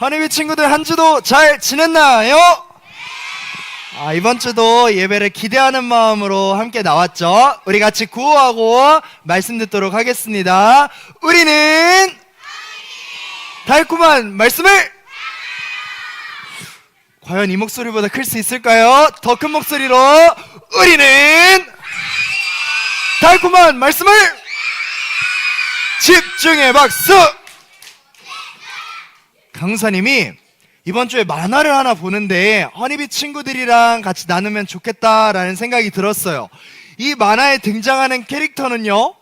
허니비 친구들 한 주도 잘 지냈나요? 이번 주도 예배를 기대하는 마음으로 함께 나왔죠. 우리 같이 구호하고 말씀 듣도록 하겠습니다. 우리는 달콤한 말씀을 과연 이 목소리보다 클 수 있을까요? 더 큰 목소리로 우리는 달콤한 말씀을 집중의 박수! 강사님이 이번 주에 만화를 하나 보는데 허니비 친구들이랑 같이 나누면 좋겠다라는 생각이 들었어요. 이 만화에 등장하는 캐릭터는요,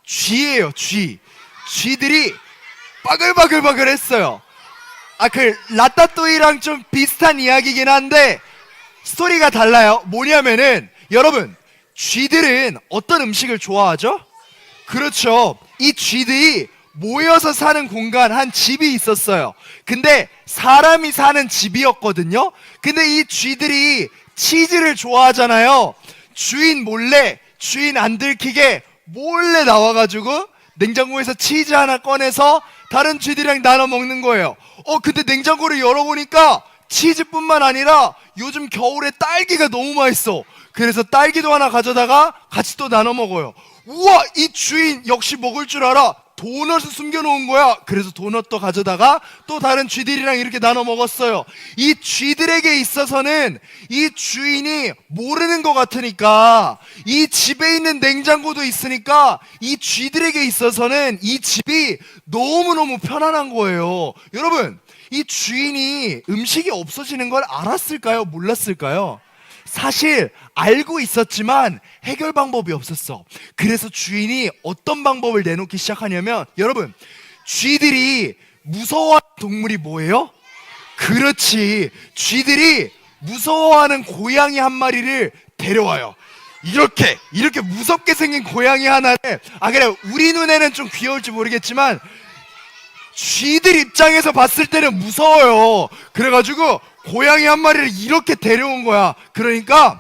쥐예요, 쥐. 쥐들이 바글바글바글 했어요. 라따뚜이랑 좀 비슷한 이야기긴 한데 스토리가 달라요. 뭐냐면은 여러분, 쥐들은 어떤 음식을 좋아하죠? 그렇죠. 이 쥐들이 모여서 사는 공간, 한 집이 있었어요. 근데 사람이 사는 집이었거든요. 근데 이 쥐들이 치즈를 좋아하잖아요. 주인 몰래, 주인 안 들키게 몰래 나와가지고 냉장고에서 치즈 하나 꺼내서 다른 쥐들이랑 나눠 먹는 거예요. 근데 냉장고를 열어보니까 치즈뿐만 아니라 요즘 겨울에 딸기가 너무 맛있어. 그래서 딸기도 하나 가져다가 같이 또 나눠 먹어요. 우와, 이 주인 역시 먹을 줄 알아. 도넛을 숨겨놓은 거야. 그래서 도넛도 가져다가 또 다른 쥐들이랑 이렇게 나눠 먹었어요. 이 쥐들에게 있어서는 이 주인이 모르는 것 같으니까, 이 집에 있는 냉장고도 있으니까 이 쥐들에게 있어서는 이 집이 너무너무 편안한 거예요. 여러분, 이 주인이 음식이 없어지는 걸 알았을까요? 몰랐을까요? 사실 알고 있었지만 해결 방법이 없었어. 그래서 주인이 어떤 방법을 내놓기 시작하냐면, 여러분, 쥐들이 무서워하는 동물이 뭐예요? 그렇지, 쥐들이 무서워하는 고양이 한 마리를 데려와요. 이렇게 무섭게 생긴 고양이 하나를, 그래, 우리 눈에는 좀 귀여울지 모르겠지만 쥐들 입장에서 봤을 때는 무서워요. 그래가지고 고양이 한 마리를 이렇게 데려온 거야. 그러니까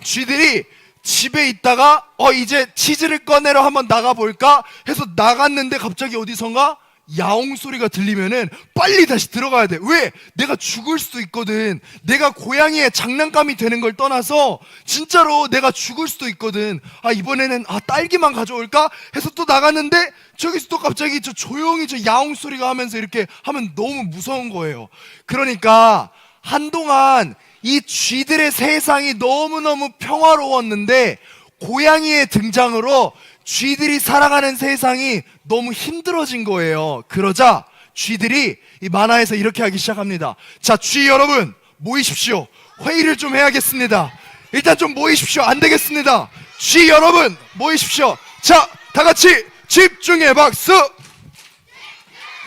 쥐들이 집에 있다가 이제 치즈를 꺼내러 한번 나가볼까 해서 나갔는데 갑자기 어디선가 야옹 소리가 들리면은 빨리 다시 들어가야 돼. 왜? 내가 죽을 수도 있거든. 내가 고양이의 장난감이 되는 걸 떠나서 진짜로 내가 죽을 수도 있거든. 이번에는 딸기만 가져올까 해서 또 나갔는데 저기서 또 갑자기 조용히 야옹 소리가 하면서 이렇게 하면 너무 무서운 거예요. 그러니까 한동안 이 쥐들의 세상이 너무너무 평화로웠는데 고양이의 등장으로 쥐들이 살아가는 세상이 너무 힘들어진 거예요. 그러자 쥐들이 이 만화에서 이렇게 하기 시작합니다. 자, 쥐 여러분, 모이십시오. 회의를 좀 해야겠습니다. 일단 좀 모이십시오. 안 되겠습니다. 쥐 여러분, 모이십시오. 자, 다 같이 집중의 박수!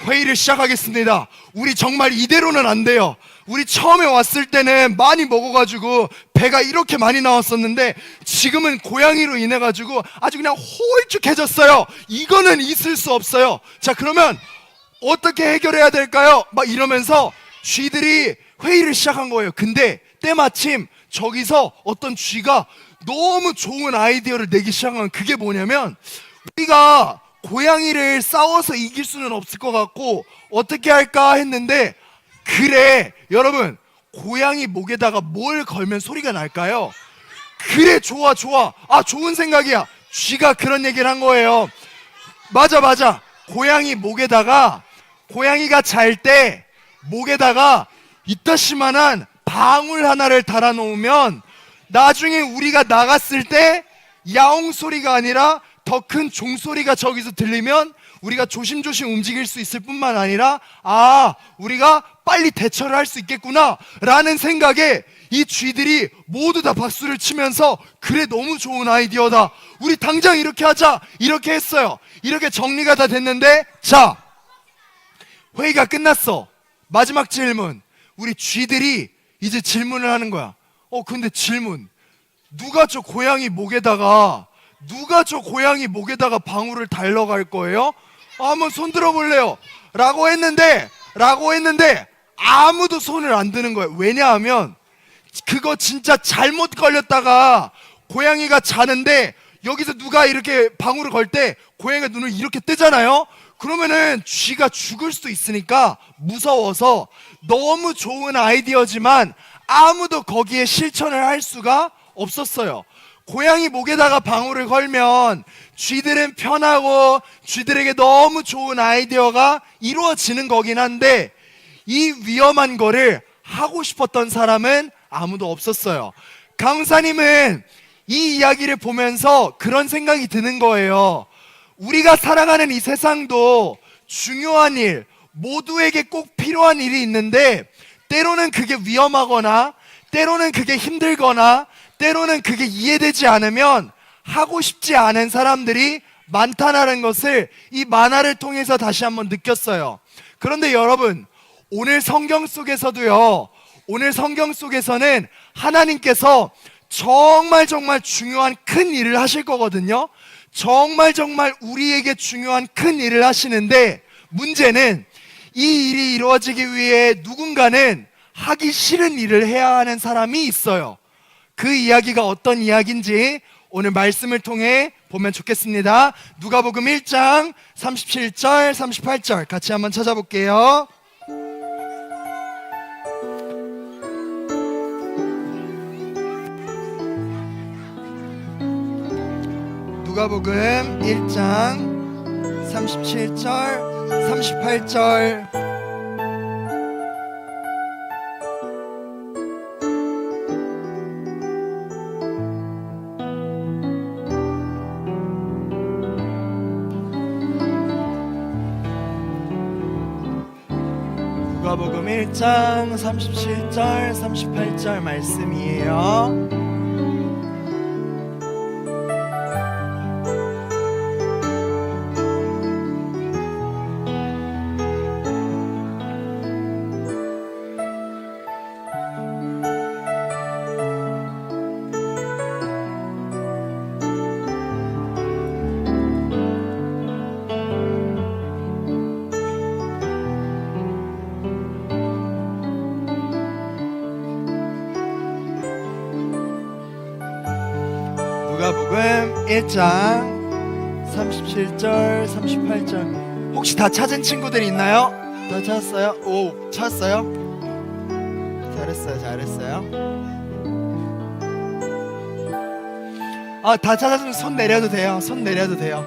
회의를 시작하겠습니다. 우리 정말 이대로는 안 돼요. 우리 처음에 왔을 때는 많이 먹어가지고 배가 이렇게 많이 나왔었는데 지금은 고양이로 인해가지고 아주 그냥 홀쭉해졌어요. 이거는 있을 수 없어요. 자, 그러면 어떻게 해결해야 될까요? 막 이러면서 쥐들이 회의를 시작한 거예요. 근데 때마침 저기서 어떤 쥐가 너무 좋은 아이디어를 내기 시작한 건, 그게 뭐냐면, 우리가 고양이를 싸워서 이길 수는 없을 것 같고 어떻게 할까 했는데, 그래, 여러분, 고양이 목에다가 뭘 걸면 소리가 날까요? 그래, 좋아. 좋은 생각이야. 쥐가 그런 얘기를 한 거예요. 맞아. 고양이 목에다가, 고양이가 잘 때 목에다가 이따시만한 방울 하나를 달아놓으면 나중에 우리가 나갔을 때 야옹 소리가 아니라 더 큰 종소리가 저기서 들리면 우리가 조심조심 움직일 수 있을 뿐만 아니라 우리가 빨리 대처를 할 수 있겠구나 라는 생각에 이 쥐들이 모두 다 박수를 치면서, 그래, 너무 좋은 아이디어다, 우리 당장 이렇게 하자, 이렇게 했어요. 이렇게 정리가 다 됐는데, 자, 회의가 끝났어. 마지막 질문. 우리 쥐들이 이제 질문을 하는 거야. 근데 질문, 누가 저 고양이 목에다가 방울을 달러갈 거예요? 한번 손 들어볼래요? 라고 했는데 아무도 손을 안 드는 거예요. 왜냐하면 그거 진짜 잘못 걸렸다가 고양이가 자는데 여기서 누가 이렇게 방울을 걸 때 고양이가 눈을 이렇게 뜨잖아요. 그러면은 쥐가 죽을 수도 있으니까 무서워서 너무 좋은 아이디어지만 아무도 거기에 실천을 할 수가 없었어요. 고양이 목에다가 방울을 걸면 쥐들은 편하고 쥐들에게 너무 좋은 아이디어가 이루어지는 거긴 한데 이 위험한 거를 하고 싶었던 사람은 아무도 없었어요. 강사님은 이 이야기를 보면서 그런 생각이 드는 거예요. 우리가 살아가는 이 세상도 중요한 일, 모두에게 꼭 필요한 일이 있는데 때로는 그게 위험하거나 때로는 그게 힘들거나 때로는 그게 이해되지 않으면 하고 싶지 않은 사람들이 많다는 것을 이 만화를 통해서 다시 한번 느꼈어요. 그런데 여러분, 오늘 성경 속에서도요, 오늘 성경 속에서는 하나님께서 정말 중요한 큰 일을 하실 거거든요. 정말 우리에게 중요한 큰 일을 하시는데 문제는 이 일이 이루어지기 위해 누군가는 하기 싫은 일을 해야 하는 사람이 있어요. 그 이야기가 어떤 이야기인지 오늘 말씀을 통해 보면 좋겠습니다. 누가복음 1장 37절 38절 같이 한번 찾아볼게요. 누가복음 1장 37절 38절 누가복음 1장 37절 38절 말씀이에요. 누가복음 1장 37절 38절 혹시 다 찾은 친구들 있나요? 다 찾았어요? 오, 찾았어요? 잘했어요. 다 찾았으면 손 내려도 돼요.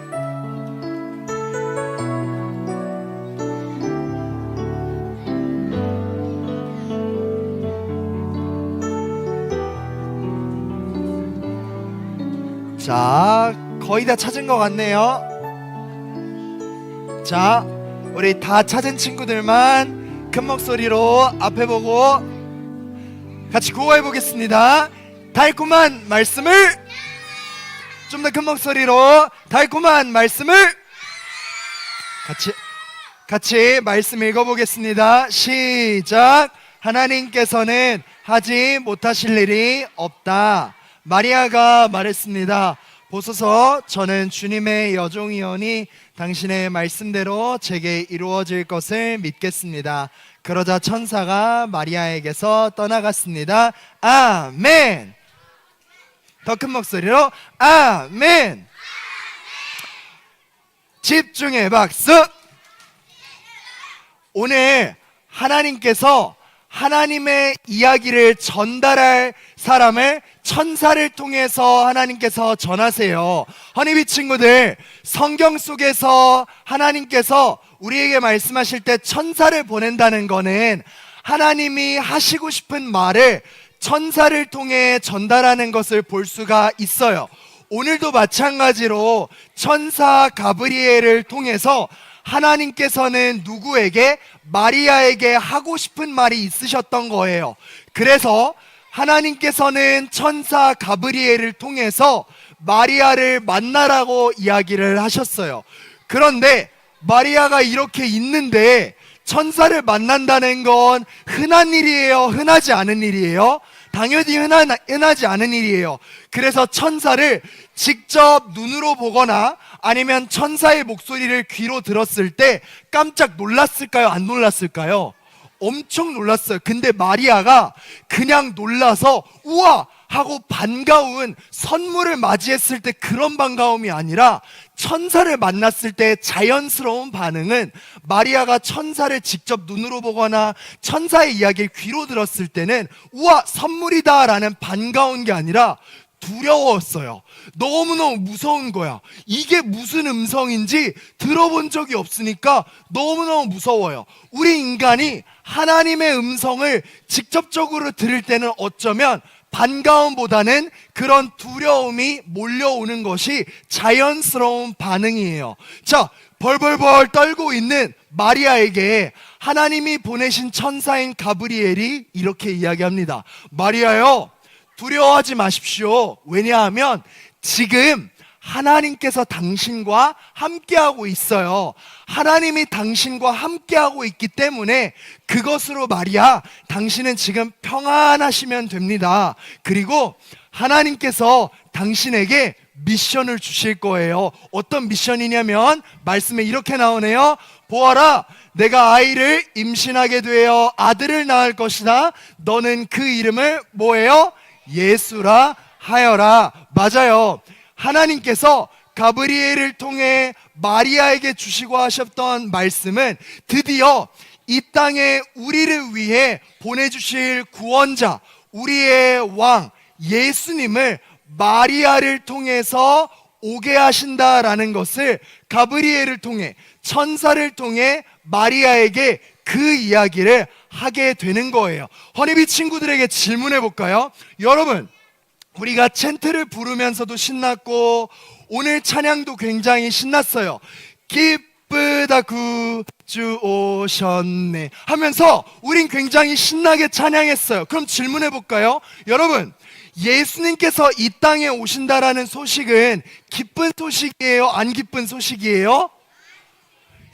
자, 거의 다 찾은 것 같네요. 자, 우리 다 찾은 친구들만 큰 목소리로 앞에 보고 같이 구호해 보겠습니다. 달콤한 말씀을, 좀 더 큰 목소리로 달콤한 말씀을 같이 말씀 읽어보겠습니다. 시작. 하나님께서는 하지 못하실 일이 없다. 마리아가 말했습니다. 보소서, 저는 주님의 여종이오니 당신의 말씀대로 제게 이루어질 것을 믿겠습니다. 그러자 천사가 마리아에게서 떠나갔습니다. 아멘. 더 큰 목소리로 아멘. 집중의 박수. 오늘 하나님께서 하나님의 이야기를 전달할 사람을 천사를 통해서 하나님께서 전하세요. 허니비 친구들, 성경 속에서 하나님께서 우리에게 말씀하실 때 천사를 보낸다는 거는 하나님이 하시고 싶은 말을 천사를 통해 전달하는 것을 볼 수가 있어요. 오늘도 마찬가지로 천사 가브리엘을 통해서 하나님께서는 누구에게? 마리아에게 하고 싶은 말이 있으셨던 거예요. 그래서 하나님께서는 천사 가브리엘을 통해서 마리아를 만나라고 이야기를 하셨어요. 그런데 마리아가 이렇게 있는데 천사를 만난다는 건 흔한 일이에요? 흔하지 않은 일이에요? 당연히 흔하지 않은 일이에요. 그래서 천사를 직접 눈으로 보거나 아니면 천사의 목소리를 귀로 들었을 때 깜짝 놀랐을까요? 안 놀랐을까요? 엄청 놀랐어요. 근데 마리아가 그냥 놀라서 우와! 하고 반가운 선물을 맞이했을 때 그런 반가움이 아니라 천사를 만났을 때 자연스러운 반응은 마리아가 천사를 직접 눈으로 보거나 천사의 이야기를 귀로 들었을 때는 우와 선물이다 라는 반가운 게 아니라 두려웠어요. 너무너무 무서운 거야. 이게 무슨 음성인지 들어본 적이 없으니까 너무너무 무서워요. 우리 인간이 하나님의 음성을 직접적으로 들을 때는 어쩌면 반가움보다는 그런 두려움이 몰려오는 것이 자연스러운 반응이에요. 자, 벌벌벌 떨고 있는 마리아에게 하나님이 보내신 천사인 가브리엘이 이렇게 이야기합니다. 마리아요, 두려워하지 마십시오. 왜냐하면 지금 하나님께서 당신과 함께하고 있어요. 하나님이 당신과 함께하고 있기 때문에 그것으로 마리아, 당신은 지금 평안하시면 됩니다. 그리고 하나님께서 당신에게 미션을 주실 거예요. 어떤 미션이냐면 말씀에 이렇게 나오네요. 보아라, 내가 아이를 임신하게 되어 아들을 낳을 것이다. 너는 그 이름을 뭐예요? 예수라 하여라. 맞아요. 하나님께서 가브리엘을 통해 마리아에게 주시고 하셨던 말씀은 드디어 이 땅에 우리를 위해 보내주실 구원자, 우리의 왕 예수님을 마리아를 통해서 오게 하신다라는 것을 가브리엘을 통해, 천사를 통해 마리아에게 그 이야기를 하게 되는 거예요. 허니비 친구들에게 질문해 볼까요? 여러분, 우리가 챈트를 부르면서도 신났고 오늘 찬양도 굉장히 신났어요. 기쁘다 구주 오셨네 하면서 우린 굉장히 신나게 찬양했어요. 그럼 질문해 볼까요? 여러분, 예수님께서 이 땅에 오신다라는 소식은 기쁜 소식이에요? 안 기쁜 소식이에요?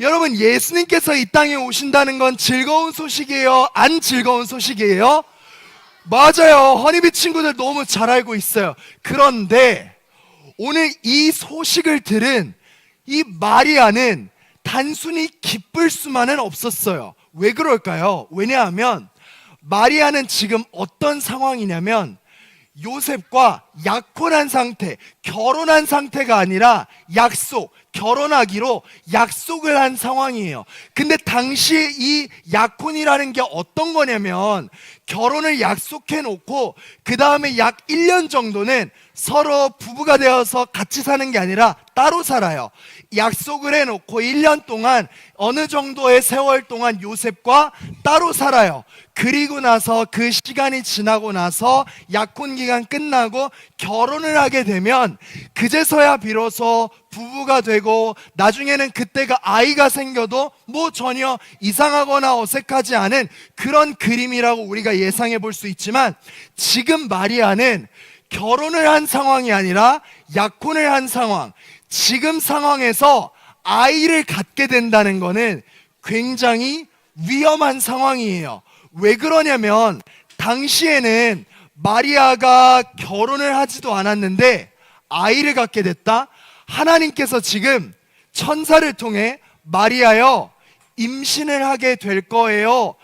여러분, 예수님께서 이 땅에 오신다는 건 즐거운 소식이에요? 안 즐거운 소식이에요? 맞아요. 허니비 친구들 너무 잘 알고 있어요. 그런데 오늘 이 소식을 들은 이 마리아는 단순히 기쁠 수만은 없었어요. 왜 그럴까요? 왜냐하면 마리아는 지금 어떤 상황이냐면 요셉과 약혼한 상태, 결혼한 상태가 아니라 결혼하기로 약속을 한 상황이에요. 근데 당시에 이 약혼이라는 게 어떤 거냐면 결혼을 약속해 놓고 그 다음에 약 1년 정도는 서로 부부가 되어서 같이 사는 게 아니라 따로 살아요. 약속을 해놓고 1년 동안 어느 정도의 세월 동안 요셉과 따로 살아요. 그리고 나서 그 시간이 지나고 나서 약혼 기간 끝나고 결혼을 하게 되면 그제서야 비로소 부부가 되고 나중에는 그때가 아이가 생겨도 뭐 전혀 이상하거나 어색하지 않은 그런 그림이라고 우리가 예상해 볼 수 있지만 지금 마리아는 결혼을 한 상황이 아니라 약혼을 한 상황, 지금 상황에서 아이를 갖게 된다는 것은 굉장히 위험한 상황이에요. 왜 그러냐면 당시에는 마리아가 결혼을 하지도 않았는데 아이를 갖게 됐다. 하나님께서 지금 천사를 통해 마리아여 임신을 하게 될 거예요.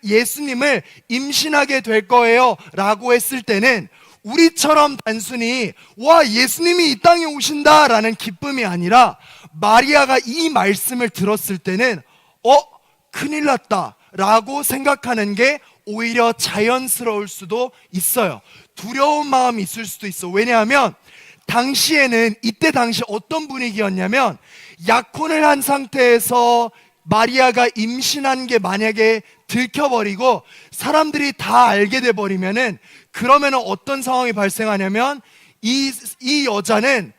예수님을 임신하게 될 거예요 라고 했을 때는 우리처럼 단순히 와 예수님이 이 땅에 오신다 라는 기쁨이 아니라 마리아가 이 말씀을 들었을 때는 큰일 났다 라고 생각하는 게 오히려 자연스러울 수도 있어요. 두려운 마음이 있을 수도 있어. 왜냐하면 당시에는 이때 당시 어떤 분위기였냐면 약혼을 한 상태에서 마리아가 임신한 게 만약에 들켜버리고 사람들이 다 알게 돼버리면은 그러면은 어떤 상황이 발생하냐면 이 여자는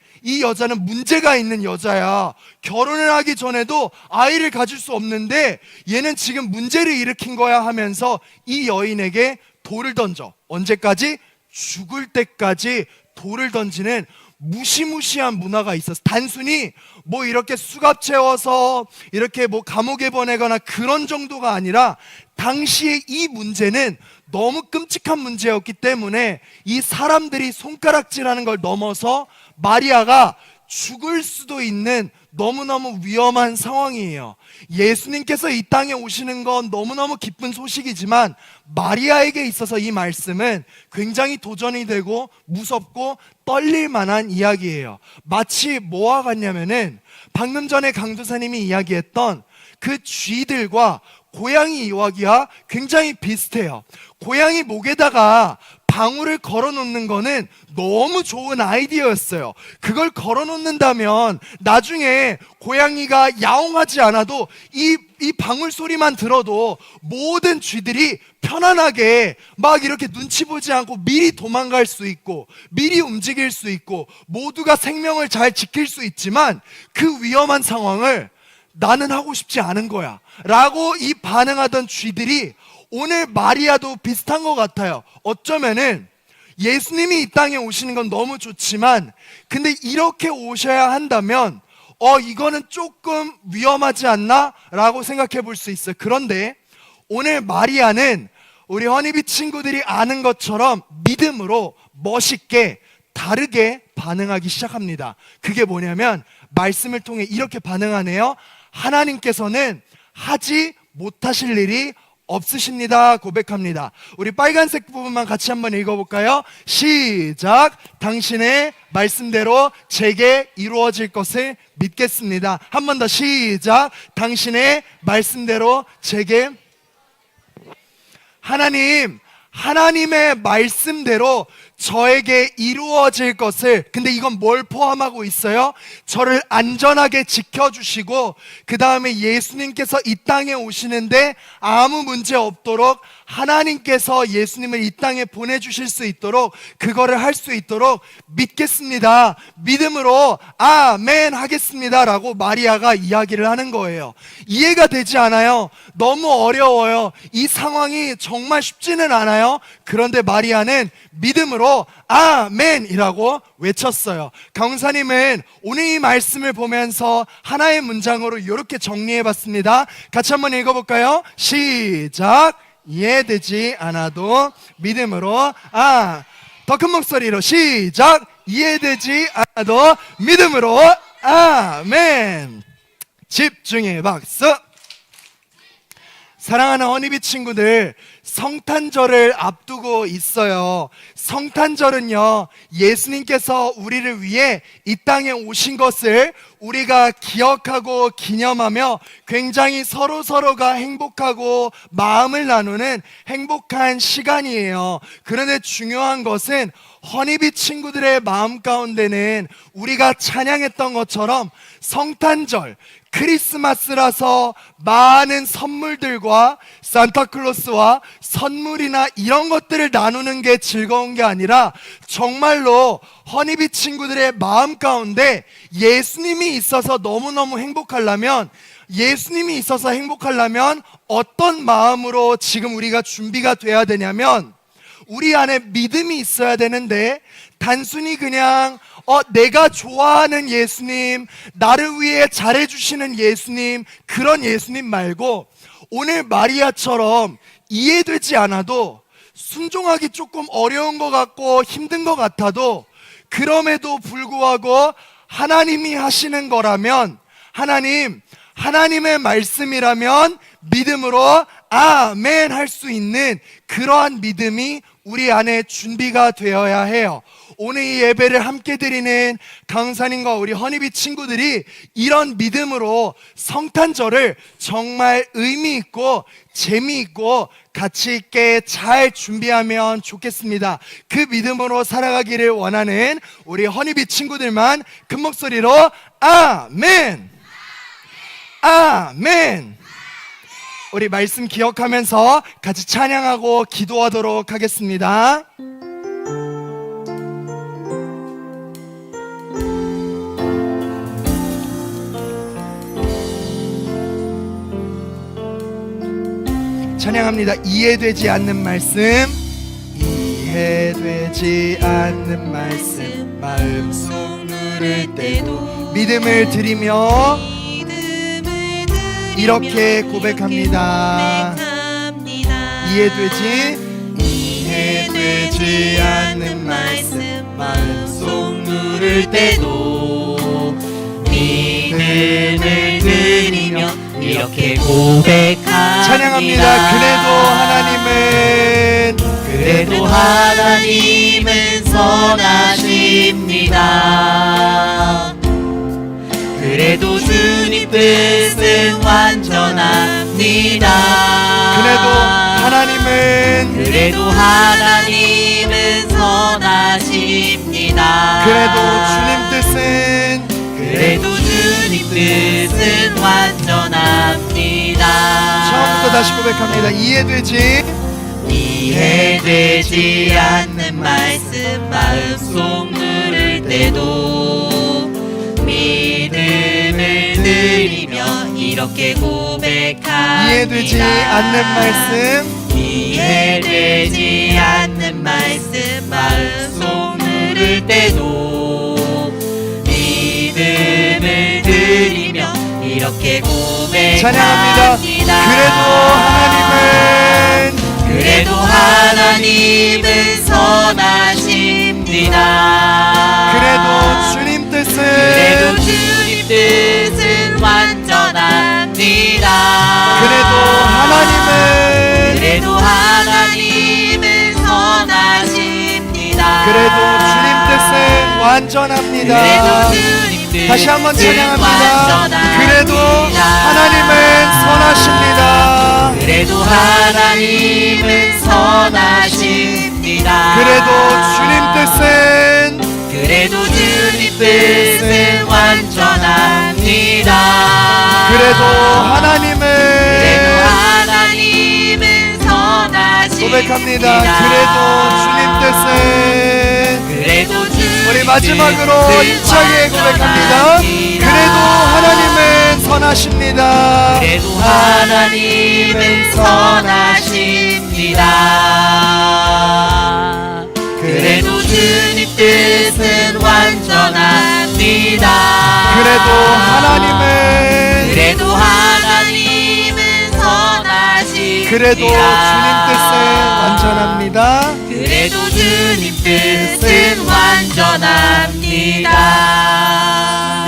문제가 있는 여자야. 결혼을 하기 전에도 아이를 가질 수 없는데 얘는 지금 문제를 일으킨 거야 하면서 이 여인에게 돌을 던져. 언제까지? 죽을 때까지 돌을 던지는 무시무시한 문화가 있었어. 단순히 뭐 이렇게 수갑 채워서 이렇게 뭐 감옥에 보내거나 그런 정도가 아니라 당시에 이 문제는 너무 끔찍한 문제였기 때문에 이 사람들이 손가락질하는 걸 넘어서 마리아가 죽을 수도 있는 너무너무 위험한 상황이에요. 예수님께서 이 땅에 오시는 건 너무너무 기쁜 소식이지만 마리아에게 있어서 이 말씀은 굉장히 도전이 되고 무섭고 떨릴 만한 이야기예요. 마치 뭐와 같냐면은 방금 전에 강도사님이 이야기했던 그 쥐들과 고양이 이야기와 굉장히 비슷해요. 고양이 목에다가 방울을 걸어 놓는 거는 너무 좋은 아이디어였어요. 그걸 걸어 놓는다면 나중에 고양이가 야옹하지 않아도 이 방울 소리만 들어도 모든 쥐들이 편안하게 막 이렇게 눈치 보지 않고 미리 도망갈 수 있고 미리 움직일 수 있고 모두가 생명을 잘 지킬 수 있지만 그 위험한 상황을 나는 하고 싶지 않은 거야 라고 이 반응하던 쥐들이 오늘 마리아도 비슷한 것 같아요. 어쩌면은 예수님이 이 땅에 오시는 건 너무 좋지만 근데 이렇게 오셔야 한다면 이거는 조금 위험하지 않나? 라고 생각해 볼 수 있어요. 그런데 오늘 마리아는 우리 허니비 친구들이 아는 것처럼 믿음으로 멋있게 다르게 반응하기 시작합니다. 그게 뭐냐면 말씀을 통해 이렇게 반응하네요. 하나님께서는 하지 못하실 일이 없으십니다 고백합니다. 우리 빨간색 부분만 같이 한번 읽어볼까요? 시작. 당신의 말씀대로 제게 이루어질 것을 믿겠습니다. 한 번 더 시작. 당신의 말씀대로 제게. 하나님의 말씀대로 저에게 이루어질 것을, 근데 이건 뭘 포함하고 있어요? 저를 안전하게 지켜주시고 그 다음에 예수님께서 이 땅에 오시는데 아무 문제 없도록 하나님께서 예수님을 이 땅에 보내주실 수 있도록 그거를 할 수 있도록 믿겠습니다. 믿음으로 아멘 하겠습니다 라고 마리아가 이야기를 하는 거예요. 이해가 되지 않아요. 너무 어려워요. 이 상황이 정말 쉽지는 않아요. 그런데 마리아는 믿음으로 아멘이라고 외쳤어요. 강사님은 오늘 이 말씀을 보면서 하나의 문장으로 이렇게 정리해봤습니다. 같이 한번 읽어볼까요? 시작. 이해되지 않아도 믿음으로 더 큰 목소리로 시작. 이해되지 않아도 믿음으로 아멘. 집중의 박수. 사랑하는 허니비 친구들, 성탄절을 앞두고 있어요. 성탄절은요, 예수님께서 우리를 위해 이 땅에 오신 것을 우리가 기억하고 기념하며 굉장히 서로가 행복하고 마음을 나누는 행복한 시간이에요. 그런데 중요한 것은 허니비 친구들의 마음 가운데는 우리가 찬양했던 것처럼 성탄절, 크리스마스라서 많은 선물들과 산타클로스와 선물이나 이런 것들을 나누는 게 즐거운 게 아니라 정말로 허니비 친구들의 마음 가운데 예수님이 있어서 너무너무 행복하려면, 예수님이 있어서 행복하려면 어떤 마음으로 지금 우리가 준비가 돼야 되냐면 우리 안에 믿음이 있어야 되는데 단순히 그냥 내가 좋아하는 예수님, 나를 위해 잘해주시는 예수님, 그런 예수님 말고 오늘 마리아처럼 이해되지 않아도 순종하기 조금 어려운 것 같고 힘든 것 같아도 그럼에도 불구하고 하나님이 하시는 거라면, 하나님의 말씀이라면 믿음으로 아멘 할 수 있는 그러한 믿음이 우리 안에 준비가 되어야 해요. 오늘 이 예배를 함께 드리는 강사님과 우리 허니비 친구들이 이런 믿음으로 성탄절을 정말 의미 있고 재미있고 가치 있게 잘 준비하면 좋겠습니다. 그 믿음으로 살아가기를 원하는 우리 허니비 친구들만 큰 목소리로 아멘! 아멘! 우리 말씀 기억하면서 같이 찬양하고 기도하도록 하겠습니다. 찬양합니다. 이해되지 않는 말씀, 이해되지 않는 말씀, 마음속 누를 때도 믿음을 드리며 이렇게 고백합니다. 이해되지 않는 말씀, 마음속 누를 때도 믿음을 드리며 이렇게 고백합니다. 찬양합니다. 그래도 하나님은 선하십니다. 그래도 주님 뜻은 완전합니다. 그래도 하나님은 선하십니다. 그래도 주님 뜻은 완전합니다. 처음부터 다시 고백합니다. 이해되지 않는 말씀 마음속 누를 때도 믿음을 드리며 이렇게 고백합니다. 이해되지 않는 말씀 마음속 누를 때도 믿음을 드리며 이렇게 고백합니다. 찬양합니다. 그래도 하나님은 선하십니다. 그래도 주님 뜻은 완전합니다. 그래도 하나님은 선하십니다. 그래도 주님 뜻은 완전합니다. 다시 한번 찬양합니다. 그래도 하나님은 선하십니다. 그래도 하나님은 선하십니다. 그래도 주님 뜻은 완전합니다. 그래도 하나님은 선하십니다. 고백합니다. 그래도 주님 뜻은 우리 마지막으로 힘차게 고백합니다. 그래도 하나님은 선하십니다. 그래도 하나님은 선하십니다. 그래도 주님 뜻은 완전합니다. 그래도 하나님은 선하십니다. 그래도 주님 뜻은 완전합니다. 그래도 주님 뜻은 완전합니다.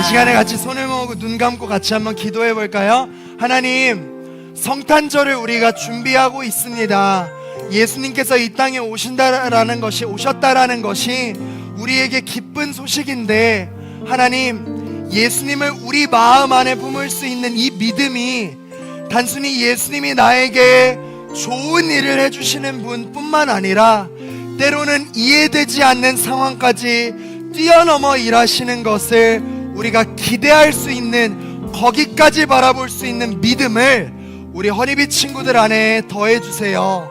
이 시간에 같이 손을 모으고 눈 감고 같이 한번 기도해 볼까요? 하나님, 성탄절을 우리가 준비하고 있습니다. 예수님께서 이 땅에 오셨다라는 것이 우리에게 기쁜 소식인데, 하나님, 예수님을 우리 마음 안에 품을 수 있는 이 믿음이 단순히 예수님이 나에게 좋은 일을 해주시는 분뿐만 아니라 때로는 이해되지 않는 상황까지 뛰어넘어 일하시는 것을 우리가 기대할 수 있는, 거기까지 바라볼 수 있는 믿음을 우리 허니비 친구들 안에 더해주세요.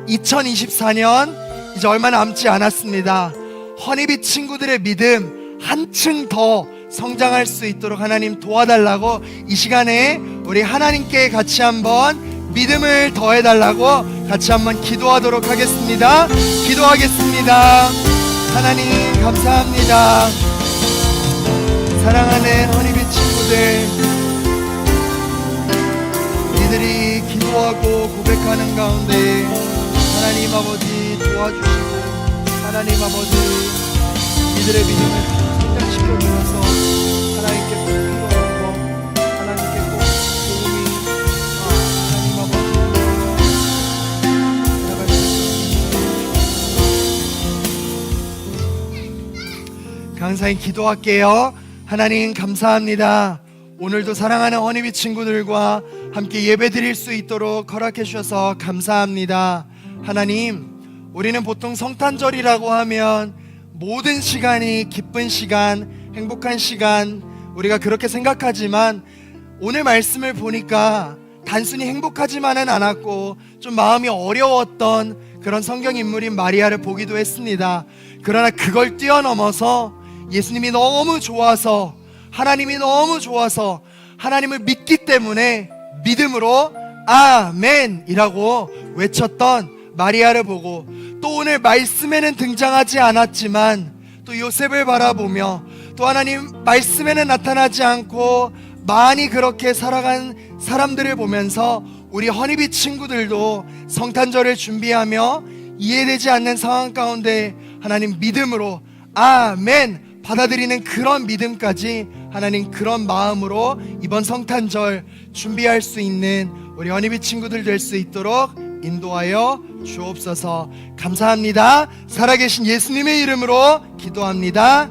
2024년 이제 얼마 남지 않았습니다. 허니비 친구들의 믿음 한층 더 성장할 수 있도록 하나님 도와달라고, 이 시간에 우리 하나님께 같이 한번 믿음을 더해달라고 같이 한번 기도하도록 하겠습니다. 기도하겠습니다. 하나님 감사합니다. 사랑하는 허니비 친구들, 이들이 기도하고 고백하는 가운데 하나님 아버지 도와주시고, 하나님 아버지 이들의 믿음을 성장시켜 주셔서 하나님께 꼭 필요하고 하나님께 꼭 도움이 하나님 아버지 나갈 수 있도록 감사히 기도할게요. 하나님 감사합니다. 오늘도 사랑하는 허니비 친구들과 함께 예배 드릴 수 있도록 허락해 주셔서 감사합니다. 하나님, 우리는 보통 성탄절이라고 하면 모든 시간이 기쁜 시간, 행복한 시간, 우리가 그렇게 생각하지만 오늘 말씀을 보니까 단순히 행복하지만은 않았고 좀 마음이 어려웠던 그런 성경 인물인 마리아를 보기도 했습니다. 그러나 그걸 뛰어넘어서 예수님이 너무 좋아서, 하나님이 너무 좋아서 하나님을 믿기 때문에 믿음으로 아멘이라고 외쳤던 마리아를 보고, 또 오늘 말씀에는 등장하지 않았지만 또 요셉을 바라보며, 또 하나님 말씀에는 나타나지 않고 많이 그렇게 살아간 사람들을 보면서 우리 허니비 친구들도 성탄절을 준비하며 이해되지 않는 상황 가운데 하나님 믿음으로 아멘 받아들이는 그런 믿음까지 하나님 그런 마음으로 이번 성탄절 준비할 수 있는 우리 허니비 친구들 될 수 있도록 인도하여 주옵소서. 감사합니다. 살아계신 예수님의 이름으로 기도합니다.